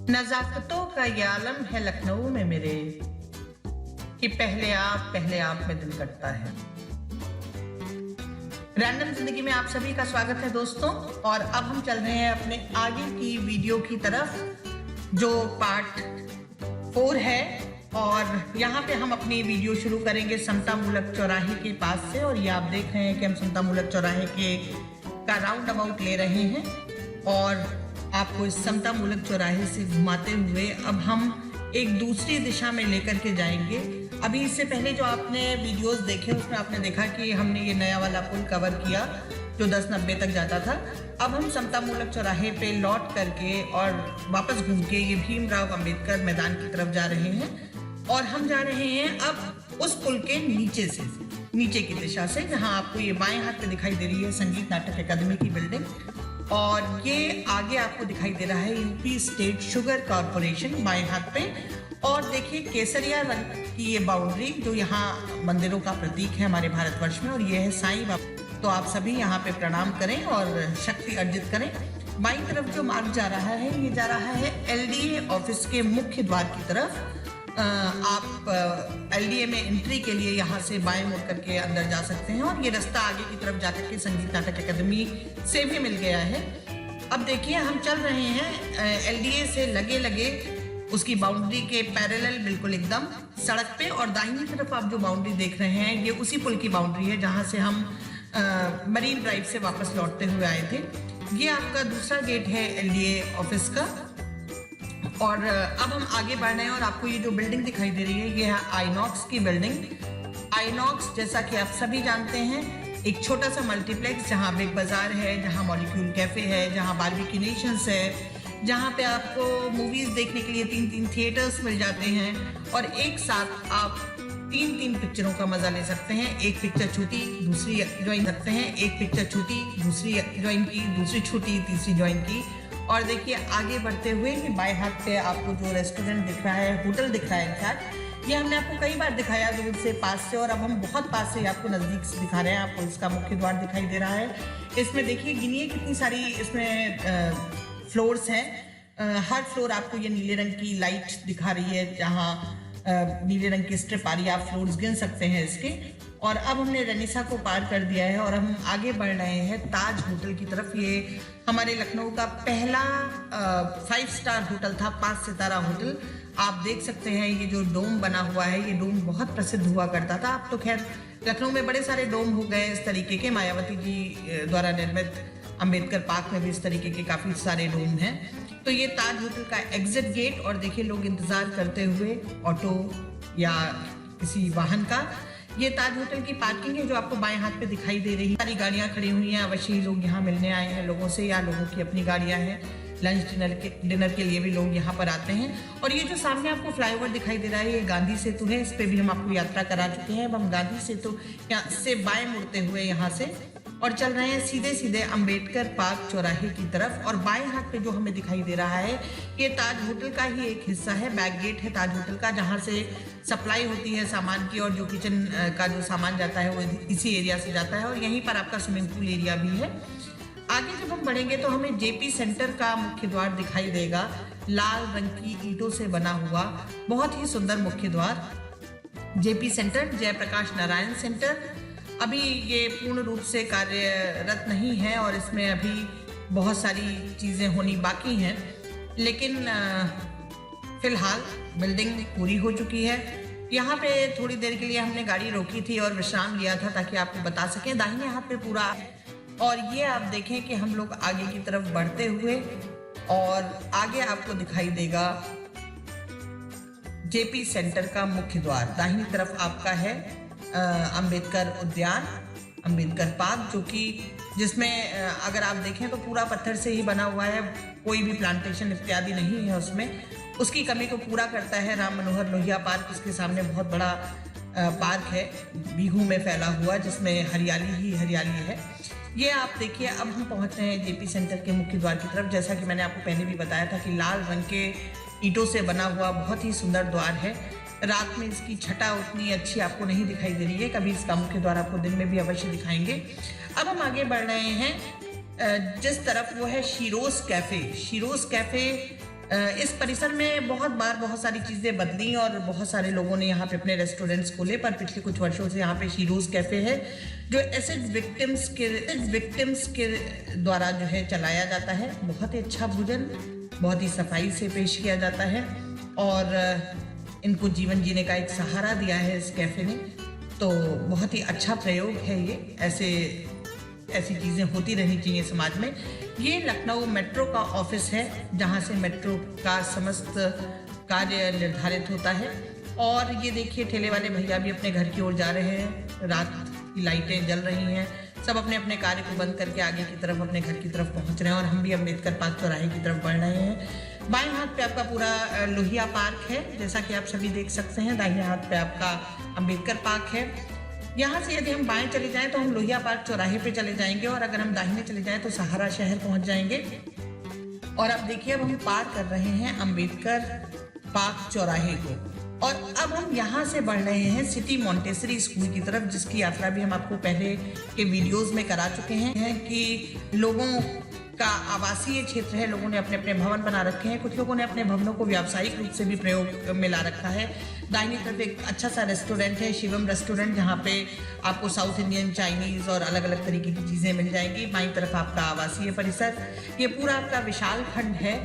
नजाकतों का ये आलम है लखनऊ में मेरे कि पहले आप में दिल करता है। रैंडम जिंदगी में आप सभी का स्वागत है दोस्तों। और अब हम चल रहे हैं अपने आगे की वीडियो की तरफ जो पार्ट 4 है। और यहाँ पे हम अपनी वीडियो शुरू करेंगे समता मूलक चौराहे के पास से। और ये आप देख रहे हैं कि हम समता मूलक चौराहे का राउंड अबाउट ले रहे हैं और आपको इस समता मूलक चौराहे से घुमाते हुए अब हम एक दूसरी दिशा में लेकर के जाएंगे। अभी इससे पहले जो आपने वीडियोस देखे उसमें आपने देखा कि हमने ये नया वाला पुल कवर किया जो 1090 तक जाता था। अब हम समता मूलक चौराहे पे लौट करके और वापस घूम के ये भीमराव अंबेडकर मैदान की तरफ जा रहे हैं। और हम जा रहे हैं अब उस पुल के नीचे की दिशा से, जहाँ आपको ये बाएं हाथ पे दिखाई दे रही है संगीत नाटक अकादमी की बिल्डिंग। और ये आगे आपको दिखाई दे रहा है यूपी स्टेट शुगर कॉरपोरेशन बाएं हाथ पे। और देखिए केसरिया रंग की ये बाउंड्री जो यहाँ मंदिरों का प्रतीक है हमारे भारतवर्ष में, और ये है साईं बाबा। तो आप सभी यहाँ पे प्रणाम करें और शक्ति अर्जित करें। बाईं तरफ जो मार्ग जा रहा है ये जा रहा है एलडीए ऑफिस के मुख्य द्वार की तरफ। आप एलडीए में एंट्री के लिए यहाँ से बाएं मुड़ करके अंदर जा सकते हैं। और ये रास्ता आगे की तरफ जाकर के संगीत नाटक अकादमी से भी मिल गया है। अब देखिए हम चल रहे हैं एलडीए से लगे उसकी बाउंड्री के पैरेलल बिल्कुल एकदम सड़क पे। और दाहिनी तरफ आप जो बाउंड्री देख रहे हैं ये उसी पुल की बाउंड्री है जहाँ से हम मरीन ड्राइव से वापस लौटते हुए आए थे। ये आपका दूसरा गेट है एलडीए ऑफिस का। और अब हम आगे बढ़ रहे हैं और आपको ये जो बिल्डिंग दिखाई दे रही है ये है आइनॉक्स की बिल्डिंग। आइनॉक्स जैसा कि आप सभी जानते हैं एक छोटा सा मल्टीप्लेक्स जहाँ बिग बाजार है, जहाँ मॉलिक्यूल कैफे है, जहाँ बारबेक्यू नेशंस है, जहाँ पे आपको मूवीज देखने के लिए 3 थिएटर्स मिल जाते हैं। और एक साथ आप 3 पिक्चरों का मजा ले सकते हैं। एक पिक्चर छूटी दूसरी ज्वाइन करते हैं, एक पिक्चर छूटी दूसरी ज्वाइन की, दूसरी छूटी तीसरी ज्वाइन की। और देखिए आगे बढ़ते हुए ये बाएं हाथ पे आपको जो रेस्टोरेंट दिख रहा है, होटल दिख रहा है, शायद ये हमने आपको कई बार दिखाया दूर से पास से। और अब हम बहुत पास से आपको नज़दीक से दिखा रहे हैं। आपको इसका मुख्य द्वार दिखाई दे रहा है। इसमें देखिए गिनिए कितनी सारी इसमें फ्लोर्स हैं। हर फ्लोर आपको ये नीले रंग की लाइट दिखा रही है, जहाँ नीले रंग की स्ट्रिप आ रही है। आप फ्लोर्स गिन सकते हैं इसके। और अब हमने रेनिसा को पार कर दिया है और हम आगे बढ़ रहे हैं ताज होटल की तरफ। ये हमारे लखनऊ का पहला 5 स्टार होटल था, 5 सितारा होटल। आप देख सकते हैं ये जो डोम बना हुआ है ये डोम बहुत प्रसिद्ध हुआ करता था। अब तो खैर लखनऊ में बड़े सारे डोम हो गए इस तरीके के। मायावती जी द्वारा निर्मित अम्बेडकर पार्क में भी इस तरीके के काफ़ी सारे डोम हैं। तो ये ताज होटल का एग्जिट गेट। और देखिए लोग इंतज़ार करते हुए ऑटो या किसी वाहन का। ये ताज होटल की पार्किंग है जो आपको बाएं हाथ पे दिखाई दे रही है। सारी गाड़ियां खड़ी हुई हैं। अवश्य ही लोग यहाँ मिलने आए हैं लोगों से, या लोगों की अपनी गाड़ियां हैं। लंच डिनर के लिए भी लोग यहाँ पर आते हैं। और ये जो सामने आपको फ्लाईओवर दिखाई दे रहा है ये गांधी सेतु है। इस पे भी हम आपको यात्रा करा चुके हैं। अब हम गांधी सेतु से बाएं मुड़ते हुए यहाँ से और चल रहे हैं सीधे अंबेडकर पार्क चौराहे की तरफ। और बाएं हाथ पे जो हमें दिखाई दे रहा है ये ताज होटल का ही एक हिस्सा है। बैक गेट है ताज होटल का, जहाँ से सप्लाई होती है सामान की। और जो किचन का जो सामान जाता है वो इसी एरिया से जाता है। और यहीं पर आपका स्विमिंग पूल एरिया भी है। आगे जब हम बढ़ेंगे तो हमें जेपी सेंटर का मुख्य द्वार दिखाई देगा, लाल रंग की ईंटों से बना हुआ बहुत ही सुंदर मुख्य द्वार। JP centre, Jayaprakash Narayan centre. अभी ये पूर्ण रूप से कार्यरत नहीं है और इसमें अभी बहुत सारी चीज़ें होनी बाकी हैं। लेकिन फिलहाल बिल्डिंग पूरी हो चुकी है। यहाँ पे थोड़ी देर के लिए हमने गाड़ी रोकी थी और विश्राम लिया था ताकि आपको बता सकें। दाहिने हाथ पे पूरा। और ये आप देखें कि हम लोग आगे की तरफ बढ़ते हुए और आगे आपको दिखाई देगा जेपी सेंटर का मुख्य द्वार। दाहिनी तरफ आपका है अंबेडकर उद्यान, अंबेडकर पार्क, जो कि जिसमें अगर आप देखें तो पूरा पत्थर से ही बना हुआ है। कोई भी प्लांटेशन इत्यादि नहीं है उसमें। उसकी कमी को पूरा करता है राम मनोहर लोहिया पार्क। उसके सामने बहुत बड़ा पार्क है बीहू में फैला हुआ, जिसमें हरियाली ही हरियाली है। ये आप देखिए अब हम पहुंच रहे हैं जेपी सेंटर के मुख्य द्वार की तरफ। जैसा कि मैंने आपको पहले भी बताया था कि लाल रंग के ईंटों से बना हुआ बहुत ही सुंदर द्वार है। रात में इसकी छटा उतनी अच्छी आपको नहीं दिखाई दे रही है। कभी इसका मुख्य द्वार आपको दिन में भी अवश्य दिखाएंगे। अब हम आगे बढ़ रहे हैं जिस तरफ, वो है शिरोज कैफे। शिरोज कैफे इस परिसर में बहुत बार बहुत सारी चीज़ें बदली और बहुत सारे लोगों ने यहाँ पे अपने रेस्टोरेंट्स खोले, पर पिछले कुछ वर्षों से यहाँ पे शीरोज़ कैफ़े है जो एसिड विक्टिम्स के द्वारा जो है चलाया जाता है। बहुत ही अच्छा भोजन बहुत ही सफाई से पेश किया जाता है और इनको जीवन जीने का एक सहारा दिया है इस कैफ़े ने। तो बहुत ही अच्छा प्रयोग है ये, ऐसी चीज़ें होती रहनी चाहिए समाज में। ये लखनऊ मेट्रो का ऑफिस है जहाँ से मेट्रो का समस्त कार्य निर्धारित होता है। और ये देखिए ठेले वाले भैया भी अपने घर की ओर जा रहे हैं, रात की लाइटें जल रही हैं, सब अपने अपने कार्य को बंद करके आगे की तरफ अपने घर की तरफ पहुँच रहे हैं और हम भी अम्बेडकर पार्क चौराहे की तरफ बढ़ रहे हैं। बाएं हाथ पे आपका पूरा लोहिया पार्क है जैसा कि आप सभी देख सकते हैं, दाहिने हाथ पे आपका अम्बेडकर पार्क है। यहाँ से यदि हम बाएं चले जाएं तो हम लोहिया पार्क चौराहे पे चले जाएंगे और अगर हम दाहिने चले जाएं तो सहारा शहर पहुँच जाएंगे। और अब देखिए अब हम पार कर रहे हैं अम्बेडकर पार्क चौराहे को और अब हम यहाँ से बढ़ रहे हैं सिटी मॉन्टेसरी स्कूल की तरफ, जिसकी यात्रा भी हम आपको पहले के वीडियोस में करा चुके हैं कि लोगों का आवासीय क्षेत्र है, लोगों ने अपने अपने भवन बना रखे हैं, कुछ लोगों ने अपने भवनों को व्यावसायिक रूप से भी प्रयोग में ला रखा है। दाहिनी तरफ एक अच्छा सा रेस्टोरेंट है, शिवम रेस्टोरेंट, जहाँ पे आपको साउथ इंडियन, चाइनीज़ और अलग अलग तरीके की चीज़ें मिल जाएंगी। बाईं तरफ आपका आवासीय परिसर, ये पूरा आपका विशाल खंड है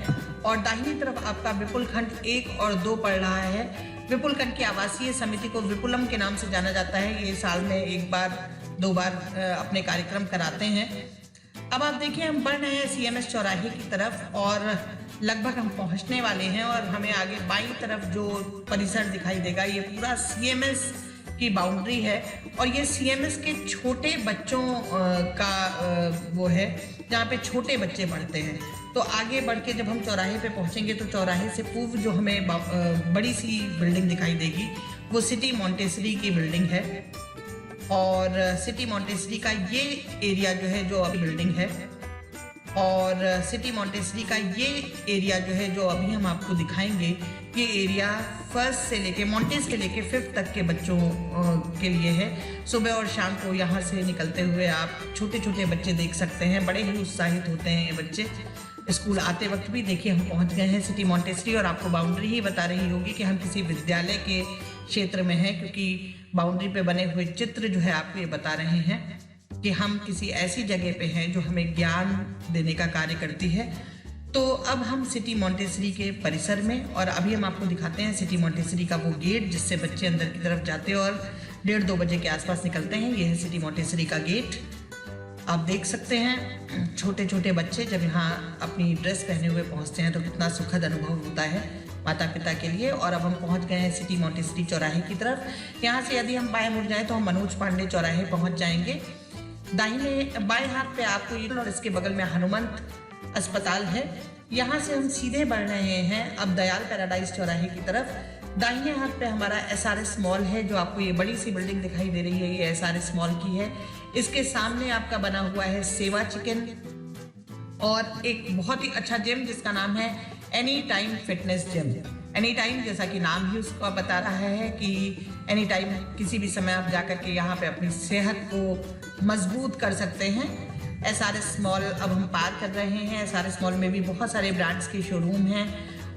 और दाहिनी तरफ आपका विपुल खंड 1 और 2 पड़ रहा है। विपुल खंड की आवासीय समिति को विपुलम के नाम से जाना जाता है। ये साल में 1 बार 2 बार अपने कार्यक्रम कराते हैं। अब आप देखिए हम बढ़ रहे हैं CMS चौराहे की तरफ और लगभग हम पहुंचने वाले हैं और हमें आगे बाईं तरफ जो परिसर दिखाई देगा ये पूरा CMS की बाउंड्री है और ये CMS के छोटे बच्चों का वो है जहाँ पे छोटे बच्चे पढ़ते हैं। तो आगे बढ़ के जब हम चौराहे पे पहुँचेंगे तो चौराहे से पूर्व जो हमें बड़ी सी बिल्डिंग दिखाई देगी वो सिटी मॉन्टेसरी की बिल्डिंग है और सिटी मॉन्टेसरी का ये एरिया जो है जो अभी बिल्डिंग है और सिटी मॉन्टेसरी का ये एरिया जो है जो अभी हम आपको दिखाएंगे, ये एरिया 1st से लेके मॉन्टेस से लेके 5th तक के बच्चों के लिए है। सुबह और शाम को यहाँ से निकलते हुए आप छोटे छोटे बच्चे देख सकते हैं, बड़े ही उत्साहित होते हैं ये बच्चे। स्कूल आते वक्त भी देखिए हम पहुँच गए हैं सिटी मॉन्टेसरी और आपको बाउंड्री ही बता रही होगी कि हम किसी विद्यालय के क्षेत्र में हैं, क्योंकि बाउंड्री पे बने हुए चित्र जो है आपको ये बता रहे हैं कि हम किसी ऐसी जगह पे हैं जो हमें ज्ञान देने का कार्य करती है। तो अब हम सिटी मॉन्टेसरी के परिसर में और अभी हम आपको दिखाते हैं सिटी मॉन्टेसरी का वो गेट जिससे बच्चे अंदर की तरफ जाते हैं और 1:30-2 बजे के आसपास निकलते हैं। ये है सिटी मॉन्टेसरी का गेट। आप देख सकते हैं छोटे छोटे बच्चे जब यहाँ अपनी ड्रेस पहने हुए पहुँचते हैं तो कितना सुखद अनुभव होता है माता पिता के लिए। और अब हम पहुँच गए हैं सिटी मॉन्टेसरी चौराहे की तरफ। यहाँ से यदि हम बाएं मुड़ जाएँ तो हम मनोज पांडे चौराहे पहुँच जाएंगे। दाहिने बाएं हाथ पे आपको और इसके बगल में हनुमंत अस्पताल है। यहाँ से हम सीधे बढ़ रहे हैं अब दयाल पैराडाइज चौराहे की तरफ। दाहिने हाथ पे हमारा SRS मॉल है, जो आपको ये बड़ी सी बिल्डिंग दिखाई दे रही है ये SRS मॉल की है। इसके सामने आपका बना हुआ है सेवा चिकन और एक बहुत ही अच्छा जिम जिसका नाम है any time fitness gym. Any time जैसा कि नाम ही उसको बता रहा है कि एनी टाइम किसी भी समय आप जाकर के यहाँ पे अपनी सेहत को मजबूत कर सकते हैं। SRS मॉल अब हम पार कर रहे हैं। SRS मॉल में भी बहुत सारे ब्रांड्स के शोरूम हैं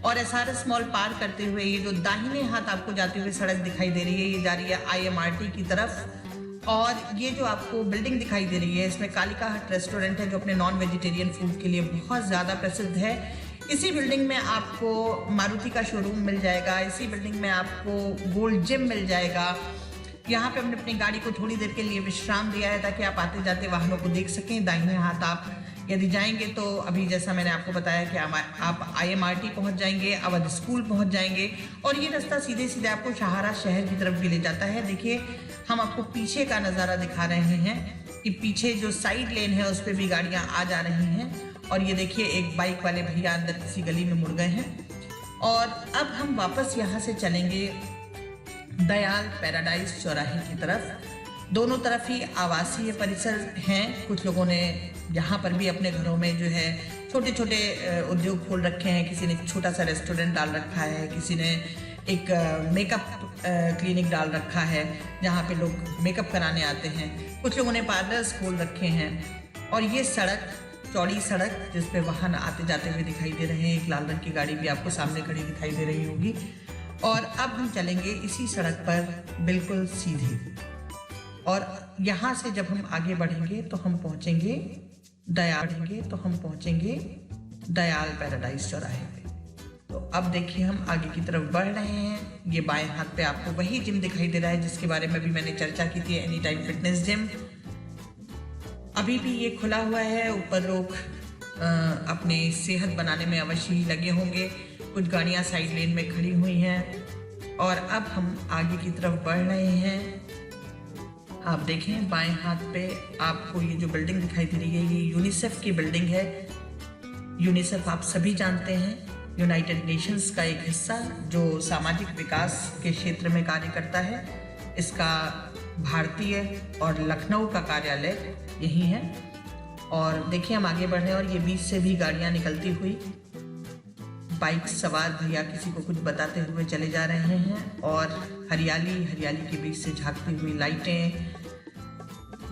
और SRS मॉल पार करते हुए ये जो दाहिने हाथ आपको जाते हुए सड़क दिखाई दे रही है ये जा रही है IMRT की तरफ। और ये जो आपको बिल्डिंग दिखाई दे रही है इसमें कालिका हट रेस्टोरेंट है जो अपने नॉन वेजिटेरियन फूड के लिए बहुत ज़्यादा प्रसिद्ध है। इसी बिल्डिंग में आपको मारुति का शोरूम मिल जाएगा, इसी बिल्डिंग में आपको गोल्ड जिम मिल जाएगा। यहाँ पे हमने अपनी गाड़ी को थोड़ी देर के लिए विश्राम दिया है ताकि आप आते जाते वाहनों को देख सकें। दाहिने हाथ आप यदि जाएंगे तो अभी जैसा मैंने आपको बताया कि आप IMRT पहुँच जाएंगे, अवध स्कूल पहुँच जाएंगे और ये रास्ता सीधे सीधे आपको सहारा शहर की तरफ भी ले जाता है। देखिए हम आपको पीछे का नज़ारा दिखा रहे हैं कि पीछे जो साइड लेन है उस पर भी गाड़ियाँ आ जा रही हैं और ये देखिए एक बाइक वाले भैया अंदर किसी गली में मुड़ गए हैं। और अब हम वापस यहाँ से चलेंगे दयाल पैराडाइज चौराहे की तरफ। दोनों तरफ ही आवासीय परिसर हैं। कुछ लोगों ने यहाँ पर भी अपने घरों में जो है छोटे छोटे उद्योग खोल रखे हैं। किसी ने छोटा सा रेस्टोरेंट डाल रखा है, किसी ने एक मेकअप क्लिनिक डाल रखा है जहाँ पे लोग मेकअप कराने आते हैं। कुछ लोगों ने पार्लर्स खोल रखे हैं और ये सड़क चौड़ी सड़क जिस पे वाहन आते जाते हुए दिखाई दे रहे हैं। एक लाल रंग की गाड़ी भी आपको सामने खड़ी दिखाई दे रही होगी। और अब हम चलेंगे इसी सड़क पर बिल्कुल सीधे, और यहाँ से जब हम आगे बढ़ेंगे तो हम पहुँचेंगे दयाल पैराडाइज चौराहे पे। तो अब देखिए हम आगे की तरफ बढ़ रहे हैं। ये बाएं हाथ पे आपको वही जिम दिखाई दे रहा है जिसके बारे में भी मैंने चर्चा की थी, एनी टाइम फिटनेस जिम। अभी भी ये खुला हुआ है। ऊपर लोग अपने सेहत बनाने में अवश्य ही लगे होंगे। कुछ गाड़ियाँ साइड लेन में खड़ी हुई हैं। और अब हम आगे की तरफ बढ़ रहे हैं। आप देखें बाएं हाथ पे आपको ये जो बिल्डिंग दिखाई दे रही है, ये यूनिसेफ की बिल्डिंग है। यूनिसेफ आप सभी जानते हैं, यूनाइटेड नेशंस का एक हिस्सा जो सामाजिक विकास के क्षेत्र में कार्य करता है। इसका भारतीय और लखनऊ का कार्यालय यही है। और देखिए हम आगे बढ़ रहे हैं और ये बीच से भी गाड़ियां निकलती हुई, बाइक सवार भैया किसी को कुछ बताते हुए चले जा रहे हैं। और हरियाली के बीच से झांकती हुई लाइटें,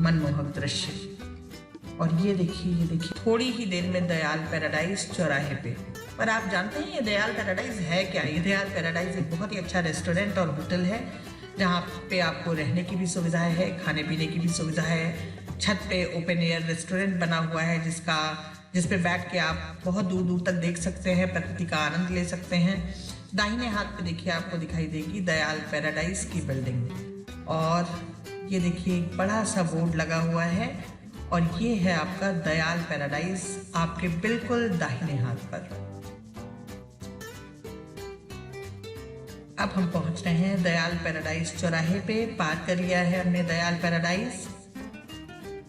मनमोहक दृश्य। और ये देखिए थोड़ी ही देर में दयाल पैराडाइज चौराहे पे। पर आप जानते हैं ये दयाल पैराडाइज है क्या? ये दयाल पैराडाइज एक बहुत ही अच्छा रेस्टोरेंट और होटल है जहाँ पे आपको रहने की भी सुविधा है, खाने पीने की भी सुविधा है। छत पे ओपन एयर रेस्टोरेंट बना हुआ है जिस पे बैठ के आप बहुत दूर दूर तक देख सकते हैं, प्रकृति का आनंद ले सकते हैं। दाहिने हाथ पे देखिए आपको दिखाई देगी दयाल पैराडाइज की बिल्डिंग। और ये देखिए एक बड़ा सा बोर्ड लगा हुआ है और ये है आपका दयाल पैराडाइज आपके बिल्कुल दाहिने हाथ पर। अब हम पहुंच रहे हैं दयाल पैराडाइज चौराहे पे। पार कर लिया है हमने दयाल पैराडाइज।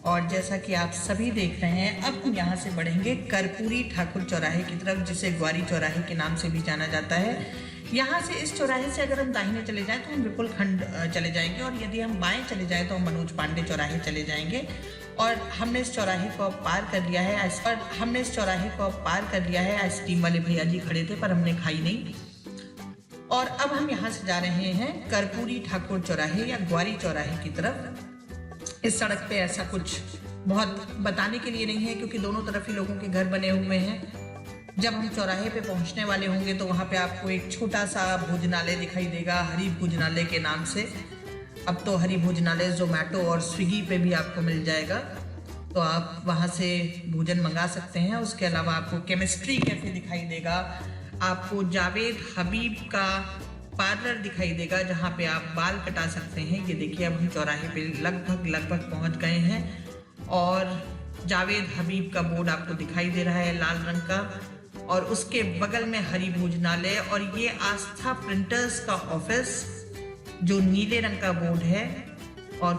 और जैसा कि आप सभी देख रहे हैं, अब हम यहाँ से बढ़ेंगे कर्पूरी ठाकुर चौराहे की तरफ, जिसे ग्वारी चौराहे के नाम से भी जाना जाता है। यहाँ से इस चौराहे से अगर हम दाहिने चले जाएं तो हम विपुल खंड चले जाएंगे, और यदि हम बाएं चले जाएं तो हम मनोज पांडे चौराहे चले जाएंगे। और हमने इस चौराहे को पार कर लिया है। आइसक्रीम वाले भैया जी खड़े थे पर हमने खाई नहीं। और अब हम यहाँ से जा रहे हैं कर्पूरी ठाकुर चौराहे या ग्वारी चौराहे की तरफ। इस सड़क पे ऐसा कुछ बहुत बताने के लिए नहीं है क्योंकि दोनों तरफ ही लोगों के घर बने हुए हैं। जब हम चौराहे पे पहुंचने वाले होंगे तो वहाँ पे आपको एक छोटा सा भोजनालय दिखाई देगा, हरि भोजनालय के नाम से। अब तो हरि भोजनालय जोमेटो और स्विगी पे भी आपको मिल जाएगा, तो आप वहाँ से भोजन मंगा सकते हैं। उसके अलावा आपको केमिस्ट्री कैफे दिखाई देगा, आपको जावेद हबीब का पार्लर दिखाई देगा जहाँ पे आप बाल कटा सकते हैं। ये देखिए अब हम चौराहे पे लगभग पहुँच गए हैं और जावेद हबीब का बोर्ड आपको दिखाई दे रहा है लाल रंग का, और उसके बगल में हरि भोजनालय और ये आस्था प्रिंटर्स का ऑफिस जो नीले रंग का बोर्ड है, और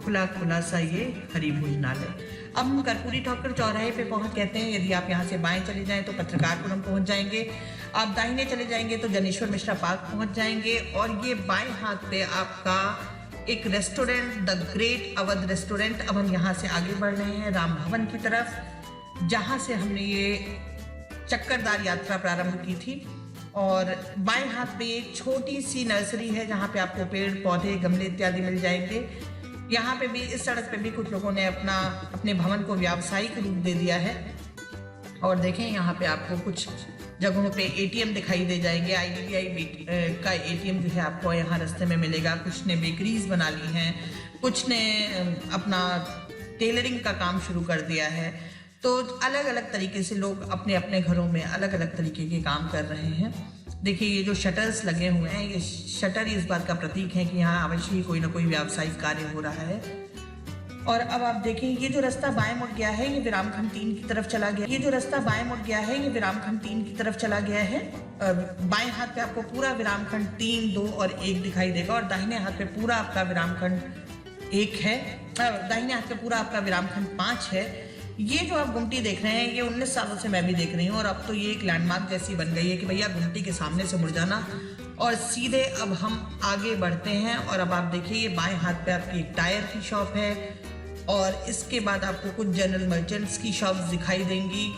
खुला सा ये हरि भोजनालय। अब हम कर्पूरी ठाकुर चौराहे पे पहुंच कहते हैं। यदि आप यहाँ से बाएं चले जाएं तो पत्रकारपुरम पहुंच जाएंगे, आप दाहिने चले जाएंगे तो जनेश्वर मिश्रा पार्क पहुंच जाएंगे। और ये बाएं हाथ पे आपका एक restaurant, the great Awadh restaurant. अब हम यहाँ से आगे बढ़ रहे हैं राम भवन की तरफ, जहाँ से हमने ये चक्करदार यात्रा प्रारंभ की थी। और बाएं हाथ पे एक छोटी सी नर्सरी है जहाँ पे आपको पेड़ पौधे गमले इत्यादि मिल जाएंगे। यहाँ पे भी इस सड़क पे भी कुछ लोगों ने अपने भवन को व्यावसायिक रूप दे दिया है। और देखें यहाँ पे आपको कुछ जगहों पे एटीएम दिखाई दे जाएंगे। IDBI का एटीएम जो है आपको यहाँ रास्ते में मिलेगा। कुछ ने बेकरीज बना ली हैं, कुछ ने अपना टेलरिंग का काम शुरू कर दिया है। तो अलग अलग तरीके से लोग अपने अपने घरों में अलग अलग तरीके के काम कर रहे हैं। देखिए ये जो शटर्स लगे हुए हैं, ये शटर इस बात का प्रतीक है कि यहाँ अवश्य ही कोई ना कोई व्यावसायिक कार्य हो रहा है। और अब आप देखें ये जो रास्ता बाएं मुड़ गया है ये विरामखंड 3 की तरफ चला गया। बाएं हाथ पे आपको पूरा विरामखंड 3, 2 और 1 दिखाई देगा, और दाहिने हाथ पे पूरा आपका विरामखंड 1 है। दाहिने हाथ पे पूरा आपका विरामखंड 5 है। ये जो आप गुमटी देख रहे हैं ये 19 सालों से मैं भी देख रही हूँ, और अब तो ये एक लैंडमार्क जैसी बन गई है कि भैया गुमटी के सामने से मुड़ जाना। और सीधे अब हम आगे बढ़ते हैं, और अब आप देखिए ये बाएं हाथ पे आपकी एक टायर की शॉप है, और इसके बाद आपको कुछ जनरल मर्चेंट्स की शॉप्स दिखाई देंगी।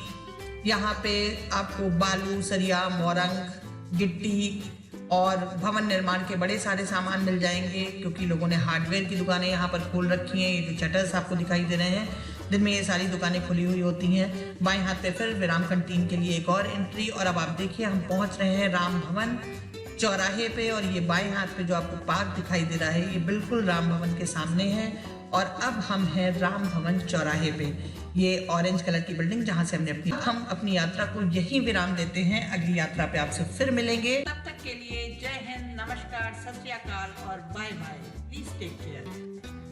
यहाँ पे आपको बालू, सरिया, मोरंग, गिट्टी और भवन निर्माण के बड़े सारे सामान मिल जाएंगे, क्योंकि लोगों ने हार्डवेयर की दुकानें यहाँ पर खोल रखी हैं। ये जो शटर्स आपको दिखाई दे रहे हैं दिन में ये सारी दुकानें खुली हुई होती हैं। बाएं हाथ पे फिर विराम कंटीन के लिए एक और एंट्री। और अब आप देखिए हम पहुंच रहे हैं राम भवन चौराहे पे, और ये बाएं हाथ पे जो आपको पार्क दिखाई दे रहा है ये बिल्कुल राम भवन के सामने है। और अब हम हैं राम भवन चौराहे पे, ये ऑरेंज कलर की बिल्डिंग जहां से हम अपनी यात्रा को यहीं विराम देते हैं। अगली यात्रा पे आपसे फिर मिलेंगे, तब तक के लिए जय हिंद, नमस्कार, सत श्री अकाल और bye bye. Please take care.